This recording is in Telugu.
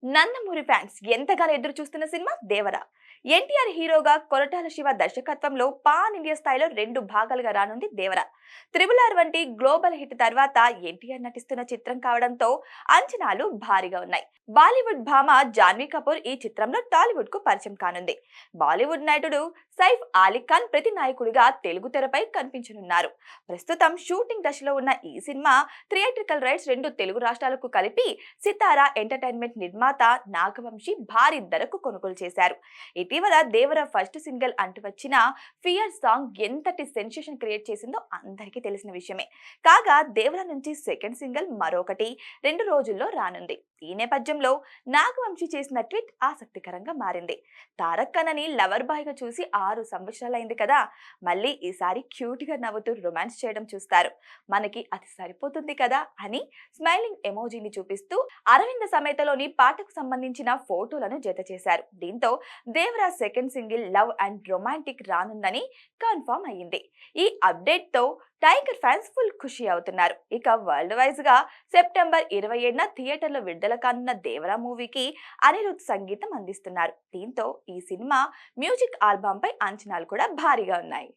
నందమూరి ఫ్యాన్స్ ఎంతగానో ఎదురు చూస్తున్న సినిమా దేవర. ఎన్టీఆర్ హీరోగా కొరటాల శివ దర్శకత్వంలో పాన్ ఇండియా స్థాయిలో 2 భాగాలుగా రానుంది దేవర. త్రిబుల్ ఆర్ వంటి గ్లోబల్ హిట్ తర్వాత ఎన్టీఆర్ నటిస్తున్న చిత్రం కావడంతో అంచనాలు భారీగా ఉన్నాయి. బాలీవుడ్ భామ జాన్వీ కపూర్ ఈ చిత్రంలో టాలీవుడ్ కు పరిచయం కానుంది. బాలీవుడ్ నటుడు సైఫ్ అలీ ఖాన్ ప్రతి నాయకుడిగా తెలుగు తెరపై కనిపించనున్నారు. ప్రస్తుతం షూటింగ్ దశలో ఉన్న ఈ సినిమా థియేట్రికల్ రైట్స్ 2 తెలుగు రాష్ట్రాలకు కలిపి సితారా ఎంటర్టైన్మెంట్ నిర్మాత నాగవంశీ భారీ ధరకు కొనుగోలు చేశారు. ఇటీవల దేవర ఫస్ట్ సింగిల్ అంటూ వచ్చిన ఫియర్ సాంగ్ ఎంతటి సెన్సేషన్ క్రియేట్ చేసిందో అందరికీ తెలిసిన విషయమే. కాగా దేవర నుంచి సెకండ్ సింగిల్ మరొకటి 2 రోజుల్లో రానుంది. ఈ నేపథ్యంలో నాగవంశీ చేసిన ట్వీట్ ఆసక్తికరంగా మారింది. తారక్ కన్నని లవర్ బాయ్ గా చూసి 6 సంవత్సరాలైంది కదా, మళ్ళీ ఈసారి క్యూట్ గా నవ్వుతూ రొమాన్స్ చేయడం చూస్తారు, మనకి అది సరిపోతుంది కదా అని స్మైలింగ్ ఎమోజీని చూపిస్తూ అరవింద సమేతలోని పాటకు సంబంధించిన ఫోటోలను జత చేశారు. దీంతో Devara second single love and romantic రానుందని కన్ఫర్మ్ అయ్యింది. ఈ అప్డేట్ తో టైగర్ ఫ్యాన్స్ ఫుల్ ఖుషి అవుతున్నారు. ఇక వరల్డ్ వైజ్ గా సెప్టెంబర్ 27న థియేటర్లో విడుదల కానున్న దేవరా మూవీకి అనిరుద్ సంగీతం అందిస్తున్నారు. దీంతో ఈ సినిమా మ్యూజిక్ ఆల్బమ్ పై అంచనాలు కూడా భారీగా ఉన్నాయి.